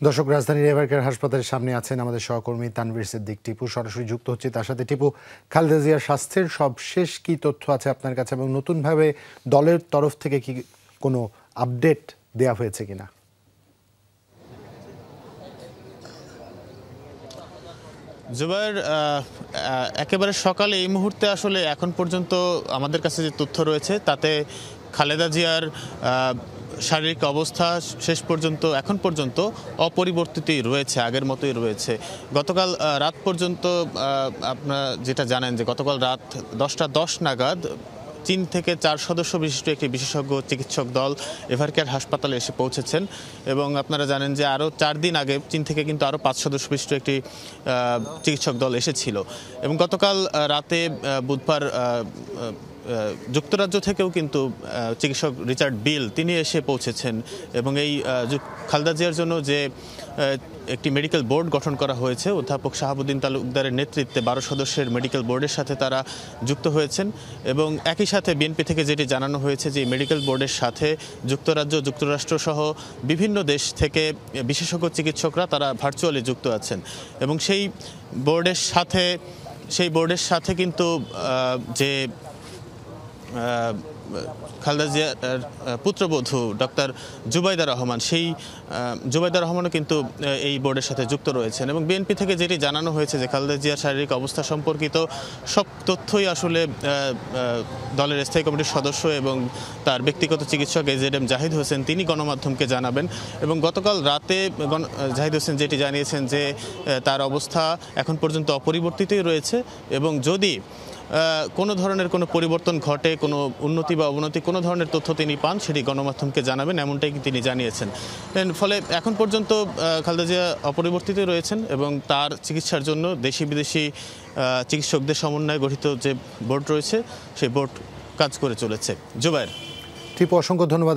দর্শক, রাজধানীর এভারকেয়ার হাসপাতালের সামনে আছেন আমাদের সহকর্মী তানভীর সিদ্দিক টিপু। সরাসরি যুক্ত হচ্ছে তার সাথে। টিপু, খালেদা জিয়ার স্বাস্থ্যের সবশেষ কি তথ্য আছে আপনার কাছে, এবং নতুনভাবে দলের তরফ থেকে কি কোনো আপডেট দেয়া হয়েছে কিনা? জুবায়ের, একেবারে সকালে এই মুহূর্তে আসলে এখন পর্যন্ত আমাদের কাছে যে তথ্য রয়েছে তাতে খালেদা জিয়ার শারীরিক অবস্থা শেষ পর্যন্ত এখন পর্যন্ত অপরিবর্তিতই রয়েছে, আগের মতোই রয়েছে। গতকাল রাত পর্যন্ত আপনারা যেটা জানেন যে গতকাল রাত 10টা 10 নাগাদ 3 থেকে 4 সদস্য বিশিষ্ট একটি বিশেষজ্ঞ চিকিৎসক দল এভারকেয়ার হাসপাতালে এসে পৌঁছেছেন। এবং আপনারা জানেন যে আরও 4 দিন আগে চীন থেকে কিন্তু আরও 5 সদস্য বিশিষ্ট একটি চিকিৎসক দল এসেছিল। এবং গতকাল রাতে বুধবার যুক্তরাজ্য থেকেও কিন্তু চিকিৎসক রিচার্ড বিল তিনি এসে পৌঁছেছেন। এবং এই খালেদা জিয়ার জন্য যে একটি মেডিকেল বোর্ড গঠন করা হয়েছে, অধ্যাপক শাহাবুদ্দিন তালুকদারের নেতৃত্বে 12 সদস্যের মেডিকেল বোর্ডের সাথে তারা যুক্ত হয়েছেন। এবং একই সাথে বিএনপি থেকে যেটি জানানো হয়েছে যে মেডিকেল বোর্ডের সাথে যুক্তরাজ্য, যুক্তরাষ্ট্র সহ বিভিন্ন দেশ থেকে বিশেষজ্ঞ চিকিৎসকরা তারা ভার্চুয়ালি যুক্ত আছেন। এবং সেই বোর্ডের সাথে কিন্তু যে খালেদা জিয়ার পুত্রবধূ ডক্টর জুবাইদা রহমান, সেই জুবাইদা রহমানও কিন্তু এই বোর্ডের সাথে যুক্ত রয়েছেন। এবং বিএনপি থেকে যেটি জানানো হয়েছে যে খালেদা জিয়ার শারীরিক অবস্থা সম্পর্কিত সব তথ্যই আসলে দলের স্থায়ী কমিটির সদস্য এবং তার ব্যক্তিগত চিকিৎসক এজেডএম জাহিদ হোসেন তিনি গণমাধ্যমকে জানাবেন। এবং গতকাল রাতে জাহিদ হোসেন যেটি জানিয়েছেন যে তার অবস্থা এখন পর্যন্ত অপরিবর্তিতই রয়েছে, এবং যদি কোনো ধরনের কোনো পরিবর্তন ঘটে, কোনো উন্নতি বা অবনতি কোনো ধরনের তথ্য তিনি পান, সেটি গণমাধ্যমকে জানাবেন, এমনটাই তিনি জানিয়েছেন। ফলে এখন পর্যন্ত খালেদা জিয়া অপরিবর্তিত রয়েছেন এবং তার চিকিৎসার জন্য দেশি বিদেশি চিকিৎসকদের সমন্বয়ে গঠিত যে বোর্ড রয়েছে সেই বোর্ড কাজ করে চলেছে। জুবায়ের, টিপু, অসংখ্য ধন্যবাদ।